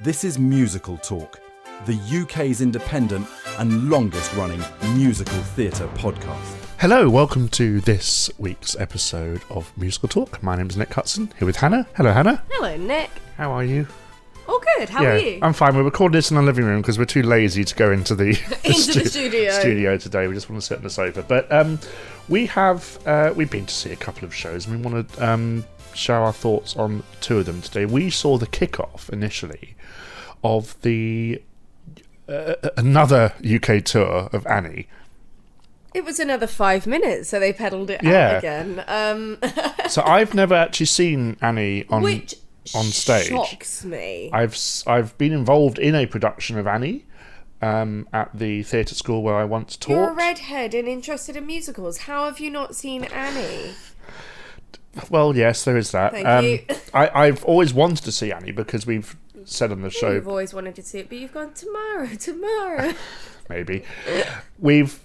This is Musical Talk, the UK's independent and longest-running musical theatre podcast. Hello, welcome to this week's episode of Musical Talk. My name is Nick Hudson, here with Hannah. Hello, Hannah. Hello, Nick. How are you? All good. How are you? I'm fine. We're recording this in our living room because we're too lazy to go into the the studio today. We just want to sit on the sofa. But we've been to see a couple of shows and we want to share our thoughts on two of them today. We saw the kickoff initially of the another UK tour of Annie. It was another 5 minutes, so they pedalled it out again. So I've never actually seen Annie on stage. Shocks me. I've been involved in a production of Annie at the theatre school where I once taught. You're a redhead and interested in musicals. How have you not seen Annie? Well, yes, there is that. Thank you. I've always wanted to see Annie because we've said on the show. You've always wanted to see it, but you've gone tomorrow. Maybe. We've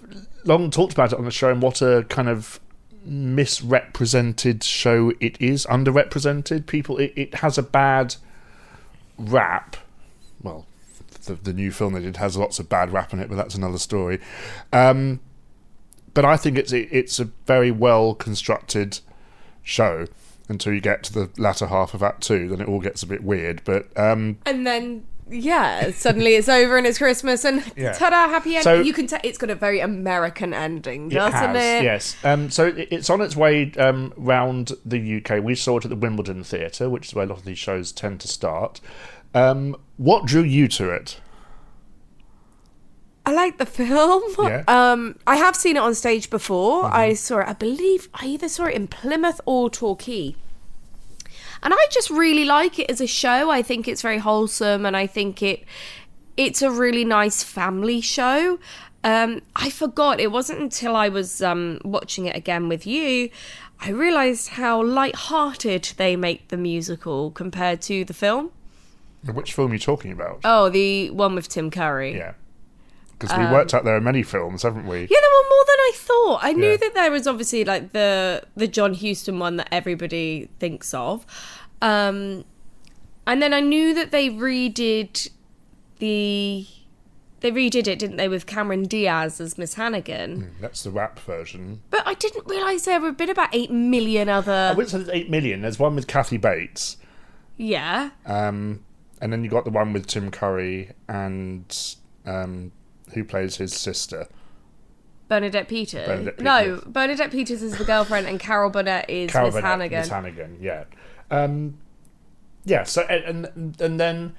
long talked about it on the show and what a kind of misrepresented show it is, underrepresented. People, it has a bad rap. Well, the new film they did has lots of bad rap in it, but that's another story. But I think it's a very well constructed show until you get to the latter half of Act 2, then it all gets a bit weird. But and then suddenly it's over and it's Christmas and ta-da, happy ending. So, you can it's got a very American ending, doesn't it? Yes. So it's on its way round the UK. We saw it at the Wimbledon Theatre, which is where a lot of these shows tend to start. What drew you to it? I like the film. Yeah. I have seen it on stage before. Mm-hmm. I saw it, I believe, I either saw it in Plymouth or Torquay. And I just really like it as a show. I think it's very wholesome and I think it's a really nice family show. I forgot, it wasn't until I was watching it again with you, I realised how light-hearted they make the musical compared to the film. Which film are you talking about? Oh, the one with Tim Curry. Yeah. Because we worked out there are many films, haven't we? Yeah, there were more than I thought. I knew that there was obviously like the John Huston one that everybody thinks of. And then I knew that they redid it, didn't they, with Cameron Diaz as Miss Hannigan. That's the rap version. But I didn't realise there were been about 8 million other... I wouldn't say there's 8 million. There's one with Kathy Bates. Yeah. And then you got the one with Tim Curry and... who plays his sister? Bernadette Peters. No, Bernadette Peters is the girlfriend and Carol Burnett is Miss Hannigan. Miss Hannigan, yeah. So and then...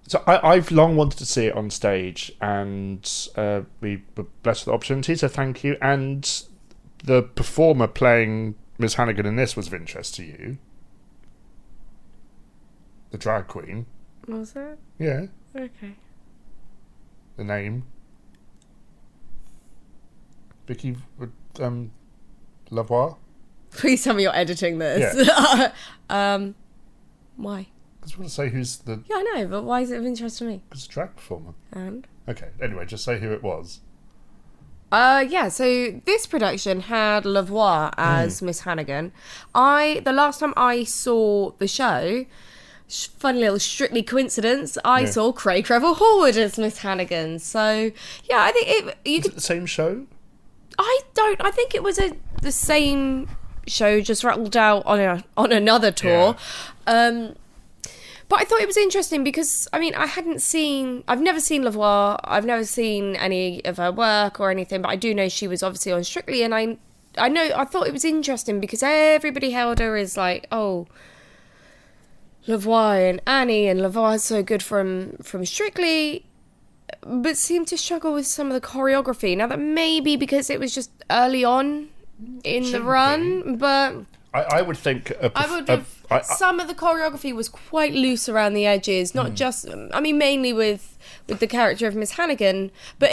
So I've long wanted to see it on stage and we were blessed with the opportunity, so thank you. And the performer playing Miss Hannigan in this was of interest to you. The drag queen. Was it? Yeah. Okay. The name. Vicky Lavoie. Please tell me you're editing this. Yeah. Why? Because we want to say who's the... Yeah, I know, but why is it of interest to me? Because it's a drag performer. And? Okay, anyway, just say who it was. So this production had Lavoie as Miss Hannigan. The last time I saw the show... Funny little Strictly coincidence, I saw Craig Revel Horwood as Miss Hannigan. So, yeah, I think Is it the same show? I think it was the same show, just rattled out on another tour. Yeah. But I thought it was interesting because, I mean, I've never seen Lavoie, I've never seen any of her work or anything, but I do know she was obviously on Strictly, and I thought it was interesting because everybody held her as like, oh... Lavoie and Annie, and Lavoie's so good from Strictly, but seemed to struggle with some of the choreography. Now that may be because it was just early on in the run, but I would think some of the choreography was quite loose around the edges, not just, I mean, mainly with the character of Miss Hannigan, but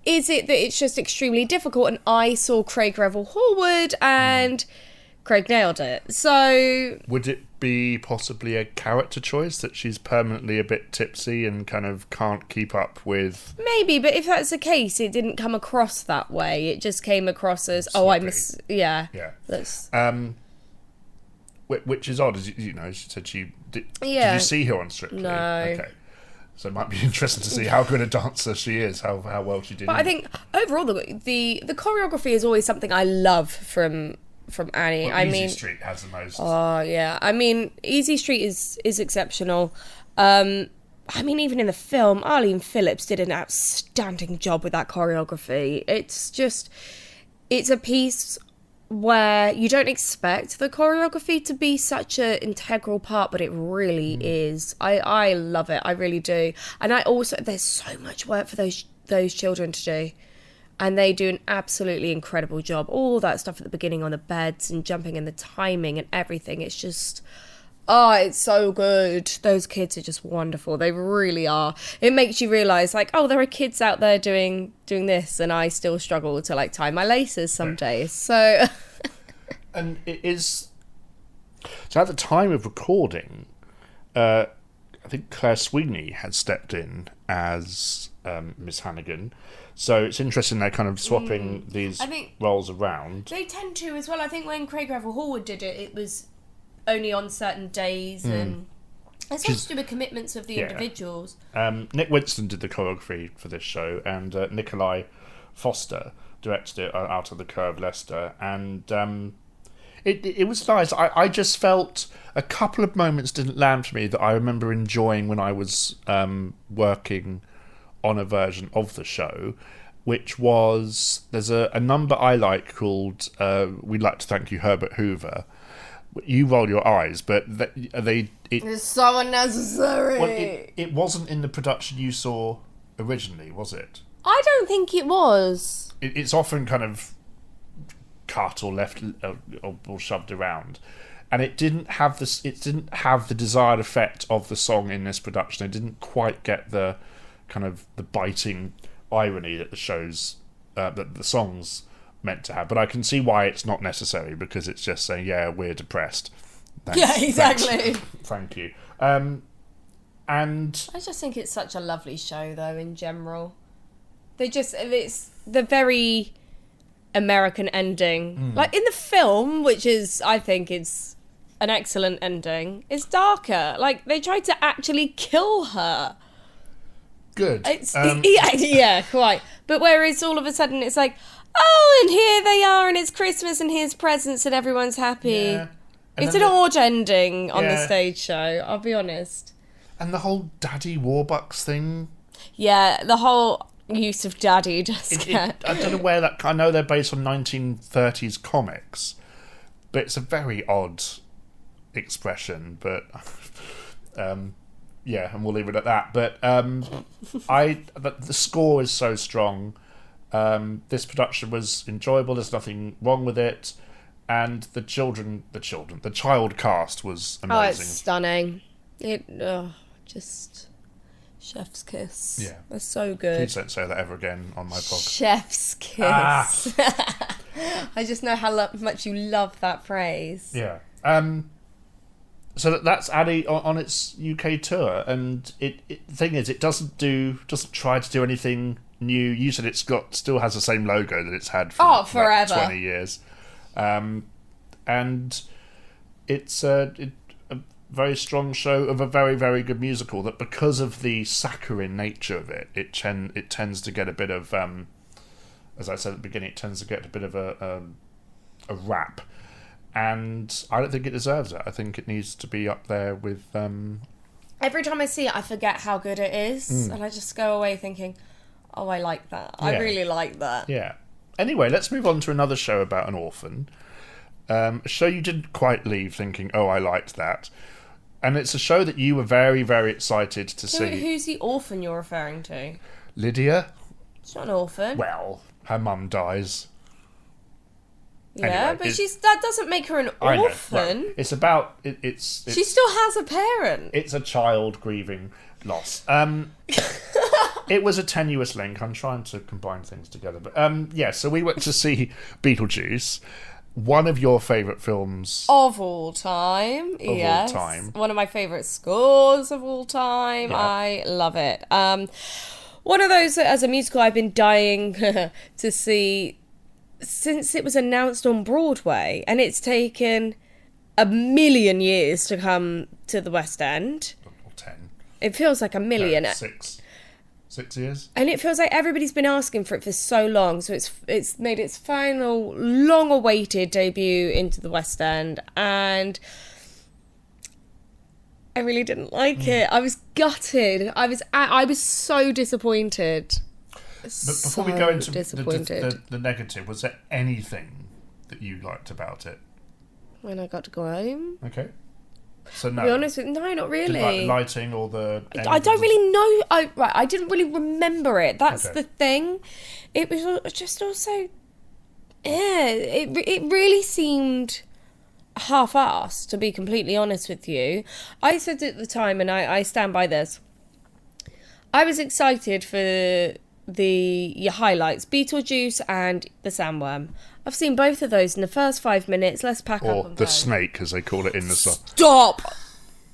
is it that it's just extremely difficult? And I saw Craig Revel Horwood and Craig nailed it. So would it be possibly a character choice that she's permanently a bit tipsy and kind of can't keep up with? Maybe, but if that's the case, it didn't come across that way. It just came across as, Slipping. I miss... Yeah. Yeah. That's... which is odd, as you know. She said did Yeah. you see her on Strictly? No. Okay. So it might be interesting to see how good a dancer she is, how well she did. But I think overall the choreography is always something I love from Annie. Well, Easy Street has the most. Oh yeah, I mean Easy Street is exceptional. I mean, even in the film, Arlene Phillips did an outstanding job with that choreography. It's a piece where you don't expect the choreography to be such an integral part, but it really is. I love it. I really do. And there's so much work for those children to do. And they do an absolutely incredible job. All that stuff at the beginning on the beds and jumping and the timing and everything. It's just... Oh, it's so good. Those kids are just wonderful. They really are. It makes you realise, like, oh, there are kids out there doing this, and I still struggle to, like, tie my laces some days. So... And it is... So at the time of recording, I think Claire Sweeney had stepped in as Miss Hannigan. So it's interesting they're kind of swapping these roles around. They tend to as well. I think when Craig Revel Horwood did it, it was only on certain days, and it's all to do with commitments of the individuals. Nick Winston did the choreography for this show, and Nikolai Foster directed it out of the Curve Leicester, and it was nice. I just felt a couple of moments didn't land for me that I remember enjoying when I was working on a version of the show, which was, there's a number I like called We'd Like to Thank You, Herbert Hoover. You roll your eyes, but It's so unnecessary. Well, it wasn't in the production you saw originally, was it? I don't think it was. It's often kind of cut or left or shoved around, and it didn't have the desired effect of the song in this production. It didn't quite get the kind of the biting irony that the shows that the songs meant to have. But I can see why it's not necessary, because it's just saying, yeah, we're depressed. Thanks, yeah, exactly. Thank you. And I just think it's such a lovely show, though, in general. It's the very American ending. Like in the film, which is, I think, is an excellent ending, it's darker. Like, they tried to actually kill her. Good. Yeah, quite. But whereas all of a sudden it's like, oh, and here they are, and it's Christmas, and here's presents, and everyone's happy. Yeah. It's an odd ending on the stage show, I'll be honest. And the whole Daddy Warbucks thing. Yeah, the whole use of Daddy just I don't know where that... I know they're based on 1930s comics, but it's a very odd expression, but... yeah, and we'll leave it at that. But the score is so strong. This production was enjoyable. There's nothing wrong with it, and the child cast was amazing. Oh, it's stunning. Just chef's kiss. Yeah, it's so good. Please don't say that ever again on my podcast. Chef's kiss. I just know how much you love that phrase. Yeah. So that's Annie on its UK tour, and the thing is, it doesn't try to do anything new. You said still has the same logo that it's had for forever, 20 years, and it's a very strong show of a very, very good musical. That because of the saccharine nature of it, it tends to get a bit of, as I said at the beginning, it tends to get a bit of a rap. And I don't think it deserves it. I think it needs to be up there with... Every time I see it, I forget how good it is. And I just go away thinking, oh, I like that. Yeah. I really like that. Yeah. Anyway, let's move on to another show about an orphan. A show you didn't quite leave thinking, oh, I liked that. And it's a show that you were very, very excited to see. Who's the orphan you're referring to? Lydia. She's not an orphan. Well, her mum dies. Yeah, anyway, but that doesn't make her an orphan. Well, it's about it's she still has a parent. It's a child grieving loss. It was a tenuous link. I'm trying to combine things together, but yeah. So we went to see Beetlejuice, one of your favourite films of all time. All time. One of my favourite scores of all time. Yeah. I love it. One of those as a musical I've been dying to see since it was announced on Broadway, and it's taken a million years to come to the West End. Or 10. It feels like a million. No, 6 years. And it feels like everybody's been asking for it for so long. So it's made its final, long-awaited debut into the West End. And I really didn't like it. I was gutted. I was so disappointed. But before we go into the negative, was there anything that you liked about it? When I got to go home. Okay. So no. To be honest with you, no, not really. Didn't like the lighting or the... I don't really know. I didn't really remember it. That's the thing. It was just also... Yeah, it really seemed half-assed, to be completely honest with you. I said at the time, and I stand by this, I was excited for your highlights, Beetlejuice and the Sandworm. I've seen both of those in the first 5 minutes. Let's pack up or and the go. snake, as they call it in the song. Stop!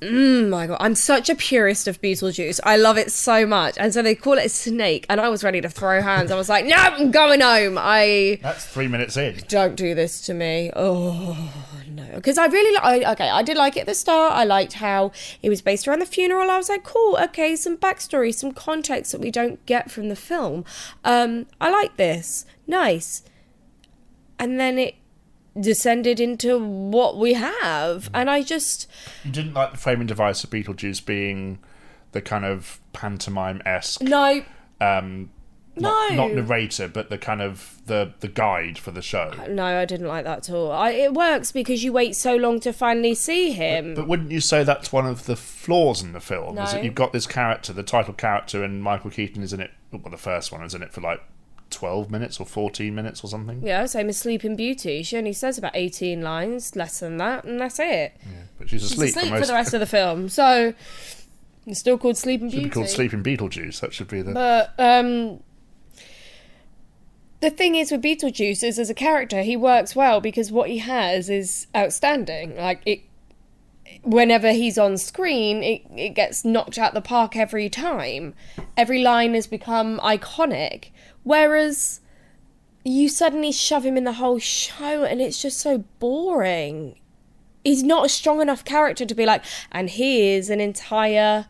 My God, I'm such a purist of Beetlejuice. I love it so much. And so they call it a snake, and I was ready to throw hands. I was like, no, I'm going home. That's 3 minutes in. Don't do this to me. Oh, no. Because I really I did like it at the start. I liked how it was based around the funeral. I was like, cool, okay, some backstory, some context that we don't get from the film. I like this. Nice. And then it descended into what we have. And I just... You didn't like the framing device of Beetlejuice being the kind of pantomime-esque... No. Not narrator, but the kind of the guide for the show. No, I didn't like that at all. It works because you wait so long to finally see him. But wouldn't you say that's one of the flaws in the film? No. Is that you've got this character, the title character, and Michael Keaton is in it... Well, the first one is in it for like 12 minutes or 14 minutes or something. Yeah, same as Sleeping Beauty. She only says about 18 lines, less than that, and that's it. Yeah, but she's asleep for the rest of the film. So, it's still called Sleeping Beauty. Should be called Sleeping Beetlejuice. That should be the... But, the thing is with Beetlejuice is, as a character, he works well because what he has is outstanding. Like, whenever he's on screen, it gets knocked out the park every time. Every line has become iconic. Whereas you suddenly shove him in the whole show and it's just so boring. He's not a strong enough character to be like, and here's an entire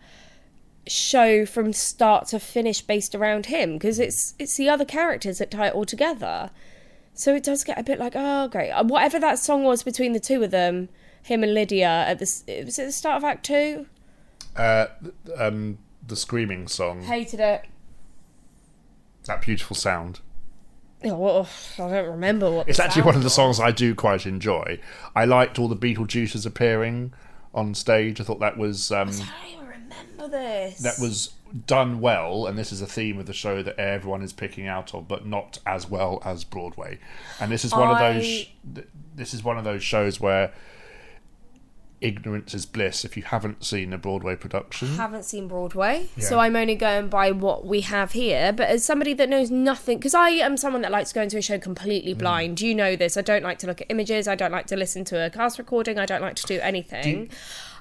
show from start to finish based around him, because it's the other characters that tie it all together. So it does get a bit like, oh, great. Whatever that song was between the two of them, him and Lydia, was it the start of Act 2? The screaming song. Hated it. That beautiful sound. Oh, I don't remember what it's actually one of the songs I do quite enjoy. I liked all the Beetlejuices appearing on stage. I thought that was... I don't even remember this. That was done well, and this is a theme of the show that everyone is picking out of, but not as well as Broadway. And this is one of those... This is one of those shows where ignorance is bliss if you haven't seen a Broadway production. I haven't seen Broadway, Yeah. so I'm only going by what we have here. But as somebody that knows nothing, because I am someone that likes to go into a show completely blind. You know this. I don't like to look at images. I don't like to listen to a cast recording. I don't like to do anything.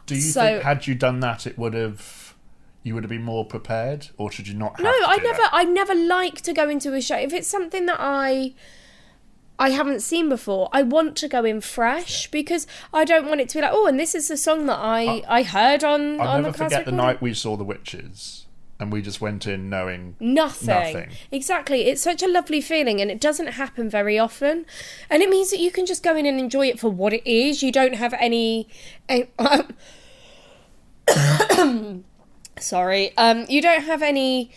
Do you think had you done that, you would have been more prepared, or should you not have No, to do that? I never like to go into a show if it's something that I haven't seen before. I want to go in fresh because I don't want it to be like, oh, and this is the song that I heard on I'll the never cast forget the recording. night we saw The Witches, and we just went in knowing Nothing. Exactly. It's such a lovely feeling, and it doesn't happen very often. And it means that you can just go in and enjoy it for what it is. You don't have any... Sorry. You don't have any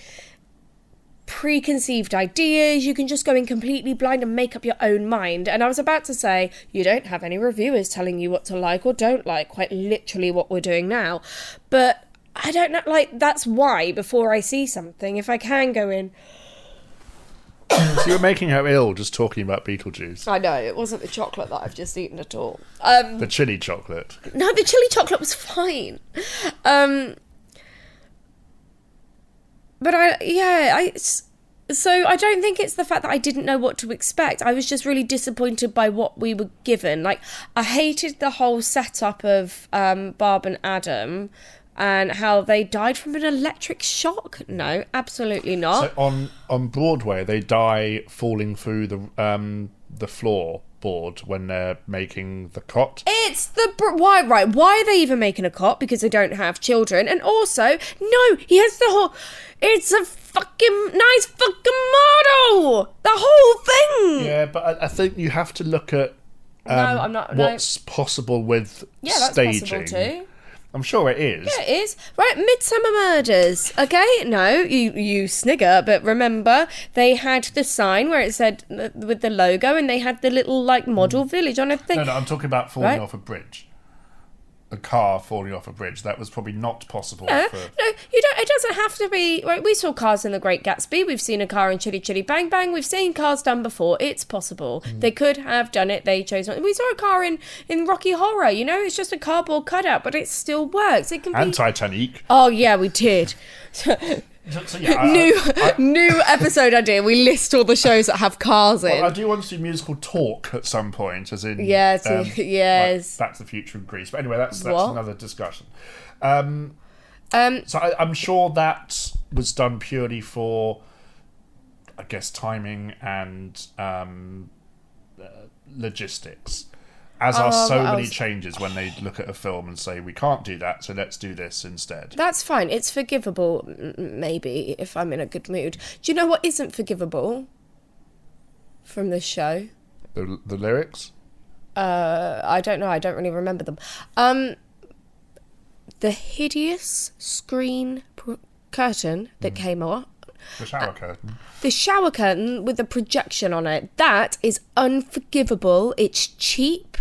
preconceived ideas. You can just go in completely blind and make up your own mind. And I was about to say, you don't have any reviewers telling you what to like or don't like, quite literally what we're doing now. But I don't know, like, that's why before I see something, if I can go in... So you were making her ill just talking about Beetlejuice. I know, it wasn't the chocolate that I've just eaten at all. The chili chocolate. No, the chili chocolate was fine. But so I don't think it's the fact that I didn't know what to expect. I was just really disappointed by what we were given. Like, I hated the whole setup of Barb and Adam and how they died from an electric shock. No, absolutely not. So on Broadway, they die falling through the floor board when they're making the cot. It's the why are they even making a cot? Because they don't have children. And also, no, he has the whole, it's a fucking nice fucking model, the whole thing. Yeah, but I think you have to look at No, I'm not. what's possible with That's staging. possible too. I'm sure it is. Yeah, it is. Right, Midsummer Murders. Okay, no, you snigger, but remember, they had the sign where it said, with the logo, and they had the little, like, model village on a thing. No, I'm talking about falling Right. off a bridge. A car falling off a bridge. That was probably not possible. No, you don't. It doesn't have to be. Right, we saw cars in The Great Gatsby. We've seen a car in Chitty Chitty Bang Bang. We've seen cars done before. It's possible. They could have done it. They chose not. We saw a car in Rocky Horror. You know, it's just a cardboard cutout, but it still works. It can be. And Titanic. Oh yeah, we did. So, yeah, New episode idea. We list all the shows that have cars in. Well, I do want to do musical talk at some point, as in Yes, like Back to the Future in Greece. But anyway, that's What? another discussion. So I'm sure that was done purely for, I guess, timing and logistics. As are so many changes when they look at a film and say, we can't do that, so let's do this instead. That's fine. It's forgivable, maybe, if I'm in a good mood. Do you know what isn't forgivable from this show? The lyrics? I don't know. I don't really remember them. The hideous screen curtain that came up. The shower curtain. The shower curtain with the projection on it. That is unforgivable. It's cheap.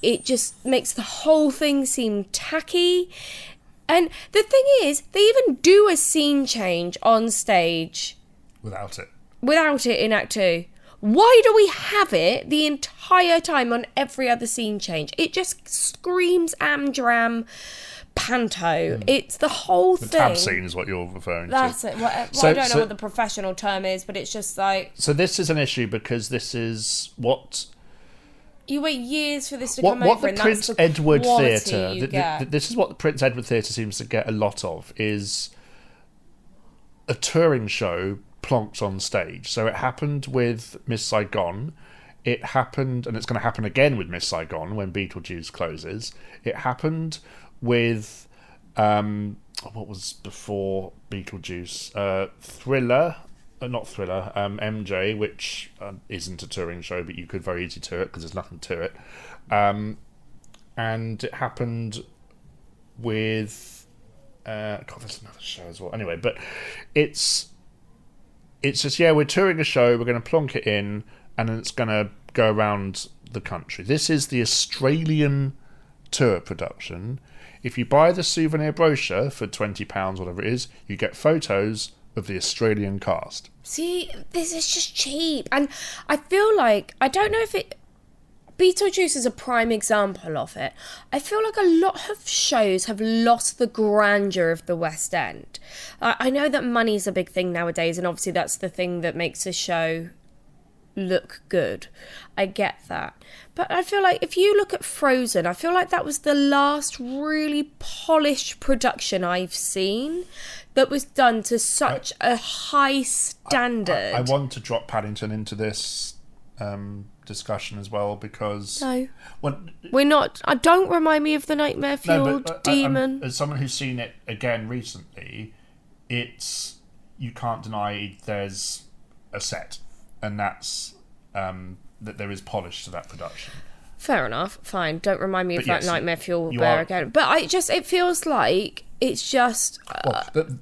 It just makes the whole thing seem tacky. And the thing is, they even do a scene change on stage. Without it In Act 2. Why do we have it the entire time on every other scene change? It just screams Amdram panto. It's the whole thing. The tab scene is what you're referring That's to. it. I don't know what the professional term is, but it's just like... So this is an issue because this is what... You wait years for this to come over, What the and Prince that's the Edward quality Theatre... you get. This is what the Prince Edward Theatre seems to get a lot of, is a touring show plonked on stage. So it happened with Miss Saigon. It happened, and it's going to happen again with Miss Saigon when Beetlejuice closes. It happened with... what was before Beetlejuice? Thriller... not Thriller, MJ, which isn't a touring show, but you could very easily tour it because there's nothing to it. And it happened with... God, there's another show as well. Anyway, but it's just, we're touring a show, we're going to plonk it in, and then it's going to go around the country. This is the Australian tour production. If you buy the souvenir brochure for £20, whatever it is, you get photos of the Australian cast. See, this is just cheap. And I feel like, I don't know if it... Beetlejuice is a prime example of it. I feel like a lot of shows have lost the grandeur of the West End. I know that money's a big thing nowadays, and obviously that's the thing that makes a show look good. I get that. But I feel like if you look at Frozen, I feel like that was the last really polished production I've seen that was done to such a high standard. I want to drop Paddington into this discussion as well because... No. We're not... don't remind me of the nightmare-fueled demon. As someone who's seen it again recently, it's... You can't deny there's a set. And that's... that there is polish to that production. Fair enough. Fine. Don't remind me of that nightmare fuel bear are... again. But it feels like it's just...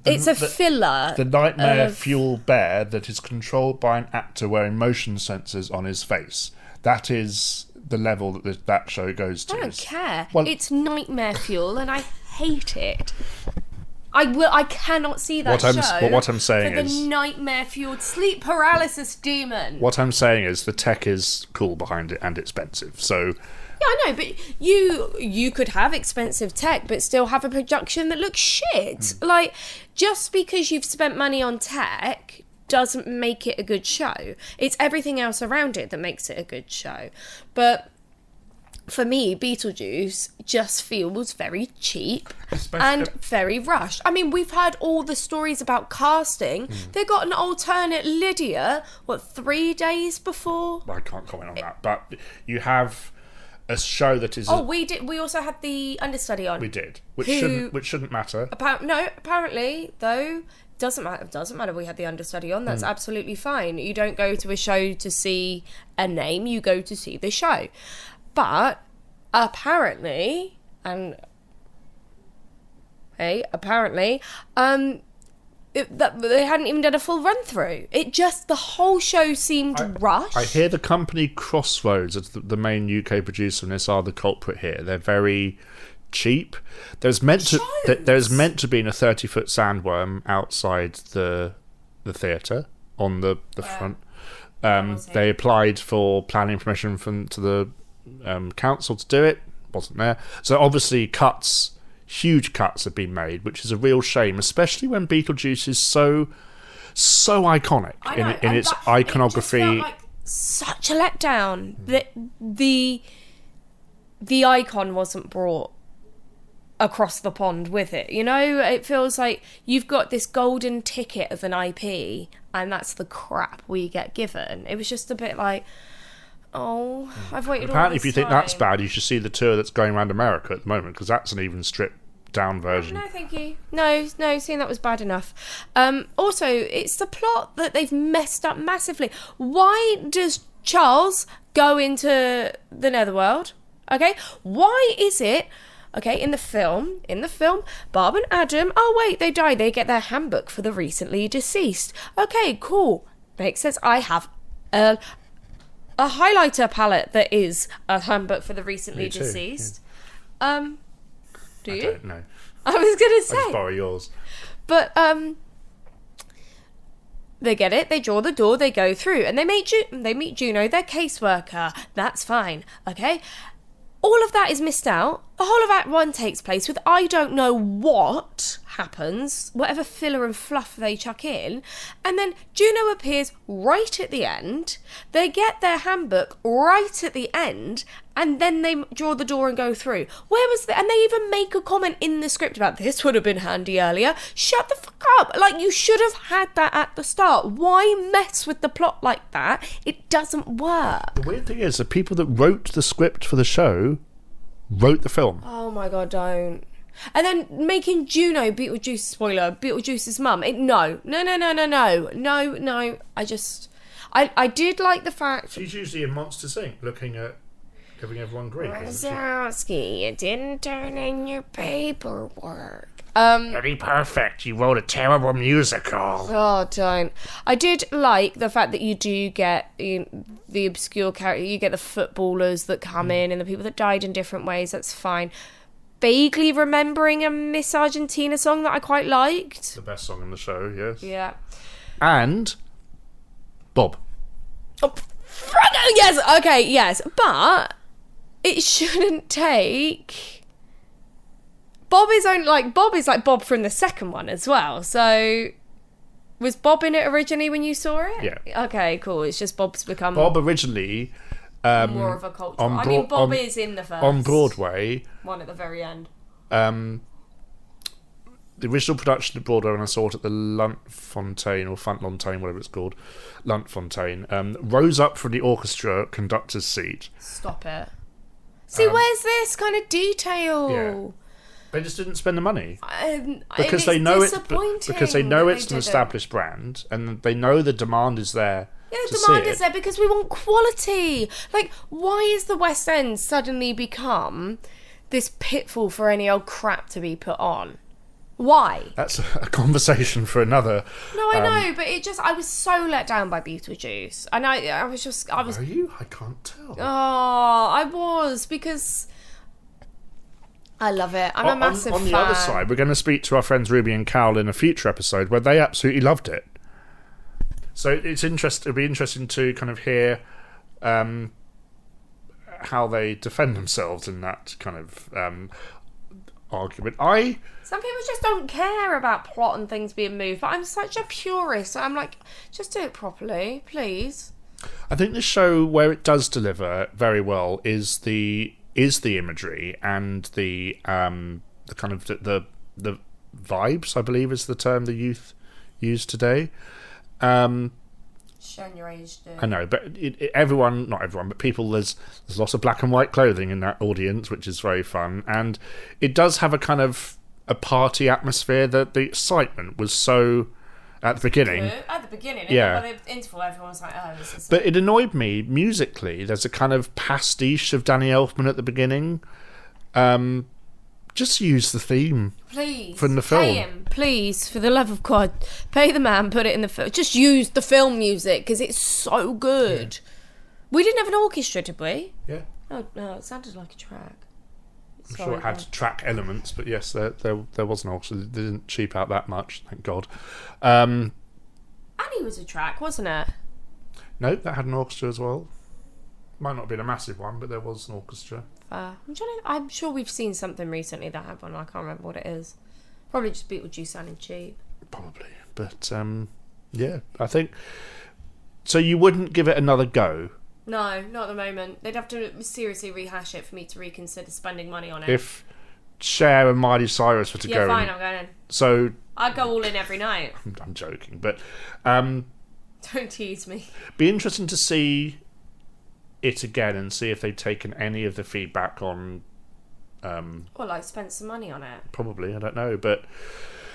it's a filler. The nightmare fuel bear that is controlled by an actor wearing motion sensors on his face. That is the level that that show goes to. I don't care. Well, it's nightmare fuel and I hate it. I cannot see that show. What I'm saying for is... the nightmare-fueled sleep paralysis demon. What I'm saying is the tech is cool behind it and expensive, so... Yeah, I know, but you could have expensive tech but still have a production that looks shit. Like, just because you've spent money on tech doesn't make it a good show. It's everything else around it that makes it a good show. But... for me, Beetlejuice just feels very cheap Especially- and very rushed. I mean, we've heard all the stories about casting. They got an alternate Lydia, 3 days before? I can't comment on that, but you have a show that is. We did. We also had the understudy on. We did, which Who- shouldn't matter. Apparently, though, doesn't matter. Doesn't matter. We had the understudy on. That's absolutely fine. You don't go to a show to see a name. You go to see the show. But apparently, they hadn't even done a full run through. The whole show seemed rushed. I hear the company Crossroads, as the main UK producer in this, are the culprit here. They're very cheap. There's meant to be a 30-foot sandworm outside the theatre on the front. They applied for planning permission to the council to do it. Wasn't there. So obviously huge cuts have been made, which is a real shame, especially when Beetlejuice is so iconic in its iconography. It just felt like such a letdown that the icon wasn't brought across the pond with it. You know, it feels like you've got this golden ticket of an IP, and that's the crap we get given. It was just a bit like, oh, I've waited all Apparently, this if you think time. that's bad, you should see the tour that's going around America at the moment, because that's an even stripped down version. No, thank you. No, seeing that was bad enough. Also, it's the plot that they've messed up massively. Why does Charles go into the Netherworld? Okay, why is it? Okay, in the film, Bob and Adam, oh wait, they die. They get their handbook for the recently deceased. Okay, cool. Makes sense. I have a highlighter palette that is a handbook for the recently Me too, deceased. Do you? I don't know. I was gonna I just say, borrow yours. but they get it. They draw the door. They go through, and they meet Juno, their caseworker. That's fine. Okay. All of that is missed out. The whole of Act 1 takes place with I don't know what happens, whatever filler and fluff they chuck in, and then Juno appears right at the end. They get their handbook right at the end, and then they draw the door and go through. Where was the... And they even make a comment in the script about this would have been handy earlier. Shut the fuck up. Like, you should have had that at the start. Why mess with the plot like that? It doesn't work. The weird thing is, the people that wrote the script for the show wrote the film. Oh my god, don't. And then making Juno Beetlejuice's mum. No. I did like the fact... She's usually in Monsters Inc. looking at giving everyone grief. Wazowski, you didn't turn in your paperwork. Very perfect. You wrote a terrible musical. Oh, don't. I did like the fact that you do get the obscure character. You get the footballers that come in and the people that died in different ways. That's fine. Vaguely remembering a Miss Argentina song that I quite liked. The best song in the show, yes. Yeah. And Bob. Oh, yes. Okay, yes. But it shouldn't take... Bob is like Bob from the second one as well. So, was Bob in it originally when you saw it? Yeah. Okay, cool. It's just Bob's become Bob originally more of a culture. I mean, Bob is in the first on Broadway. one at the very end. The original production at Broadway, when I saw it at the Luntfontein or Funtfontein, whatever it's called, Luntfontein, rose up from the orchestra conductor's seat. Stop it. See, where's this kind of detail? Yeah. They just didn't spend the money Because they know it's an an established brand, and they know the demand is there. Yeah, the demand is there because we want quality. Like, why is the West End suddenly become this pitfall for any old crap to be put on? Why? That's a conversation for another. No, I know, but I was so let down by Beetlejuice, and I was. Are you? I can't tell. Oh, I was, because I love it. I'm a massive fan. On the other side, we're going to speak to our friends Ruby and Cal in a future episode where they absolutely loved it. So it'll be interesting to kind of hear how they defend themselves in that kind of argument. Some people just don't care about plot and things being moved, but I'm such a purist. I'm like, just do it properly, please. I think the show where it does deliver very well is the is the imagery and the kind of the vibes, I believe is the term the youth use today. Showing your age, dude. I know, but everyone, not everyone, but people, there's lots of black and white clothing in that audience, which is very fun. And it does have a kind of a party atmosphere. That the excitement was so at the beginning. At the beginning, yeah. By the interval, everyone was like, "Oh, this is." But it annoyed me musically. There's a kind of pastiche of Danny Elfman at the beginning. Just use the theme, please, from the film. Pay him, please, for the love of God, pay the man, put it in the film. Just use the film music because it's so good. Yeah. We didn't have an orchestra, did we? Yeah. Oh no, it sounded like a track. I'm sure it had track elements, but yes, there was an orchestra. They didn't cheap out that much, thank God. Annie was a track, wasn't it? No, that had an orchestra as well. Might not have been a massive one, but there was an orchestra. I'm sure we've seen something recently that had one. I can't remember what it is. Probably just Beetlejuice sounding cheap. Probably, but yeah, I think so. You wouldn't give it another go? No, not at the moment. They'd have to seriously rehash it for me to reconsider spending money on it. If Cher and Miley Cyrus were to go, fine, I'm going in. So I'd go all in every night. I'm joking, but don't tease me. Be interesting to see it again and see if they've taken any of the feedback on. Spent some money on it. Probably, I don't know, but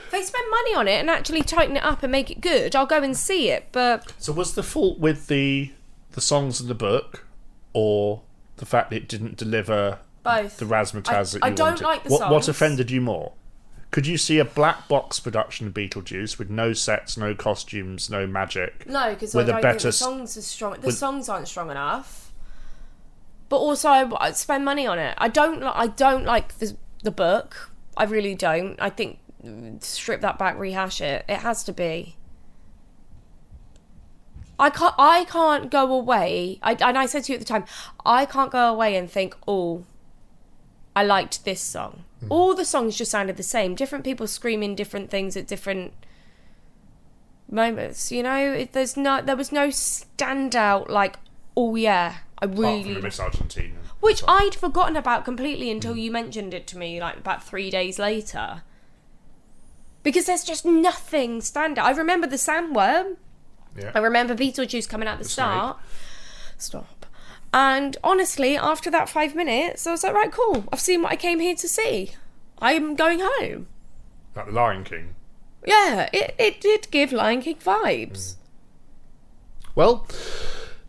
if they spend money on it and actually tighten it up and make it good, I'll go and see it. But so was the fault with the songs in the book, or the fact that it didn't deliver both the razzmatazz that you wanted? I don't like the songs. What offended you more? Could you see a black box production of Beetlejuice with no sets, no costumes, no magic? No, because I don't think the songs are strong. The songs aren't strong enough. But also, I'd spend money on it. I don't like the book. I really don't. I think strip that back, rehash it. It has to be. I can't go away. And I said to you at the time, I can't go away and think, oh, I liked this song. All the songs just sounded the same. Different people screaming different things at different moments. You know, there was no standout like, oh yeah, I really. Apart from Miss Argentina, which I'd forgotten about completely until you mentioned it to me, like about 3 days later. Because there's just nothing standout. I remember the Sandworm. Yeah. I remember Beetlejuice coming out at the start. Stop. And honestly, after that 5 minutes, I was like, right, cool. I've seen what I came here to see. I'm going home. Like the Lion King. Yeah, it did give Lion King vibes. Well,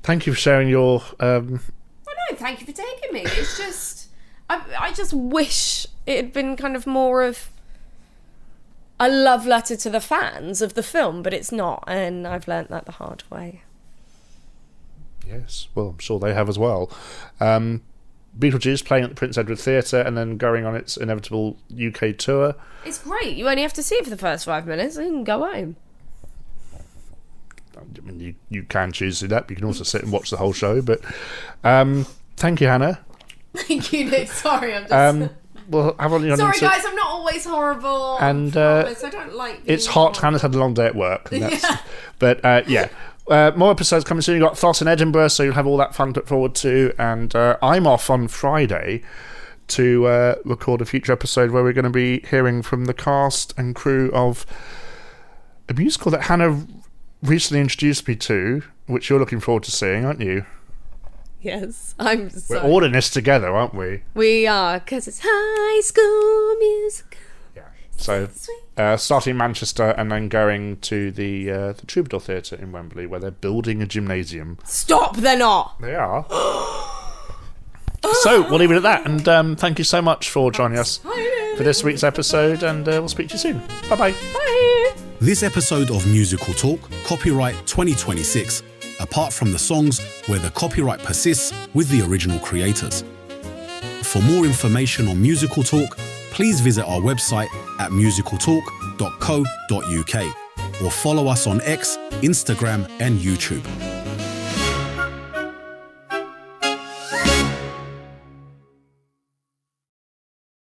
thank you for sharing your... Oh no, thank you for taking me. It's just... I just wish it had been kind of more of a love letter to the fans of the film, but it's not, and I've learnt that the hard way. Yes, well, I'm sure they have as well. Beetlejuice playing at the Prince Edward Theatre and then going on its inevitable UK tour. It's great. You only have to see it for the first 5 minutes and then go home. I mean, you can choose to do that, but you can also sit and watch the whole show. But thank you, Hannah. Thank you, Nick. Sorry, I'm just... well, sorry, guys, I'm not always horrible. And I don't like being it's hot. horrible. Hannah's had a long day at work. And that's, yeah. But, yeah. More episodes coming soon. You've got Thought in Edinburgh, so you'll have all that fun to look forward to. And I'm off on Friday to record a future episode where we're going to be hearing from the cast and crew of a musical that Hannah recently introduced me to, which you're looking forward to seeing, aren't you? Yes, I'm sorry. We're all in this together, aren't we? We are, because it's High School Musical. Yeah. So, starting in Manchester and then going to the Troubadour Theatre in Wembley, where they're building a gymnasium. Stop, they're not. They are. So, we'll leave it at that. And thank you so much for joining us for this week's episode. And we'll speak to you soon. Bye-bye. Bye. This episode of Musical Talk, copyright 2026, apart from the songs where the copyright persists with the original creators. For more information on Musical Talk, please visit our website at musicaltalk.co.uk or follow us on X, Instagram and YouTube.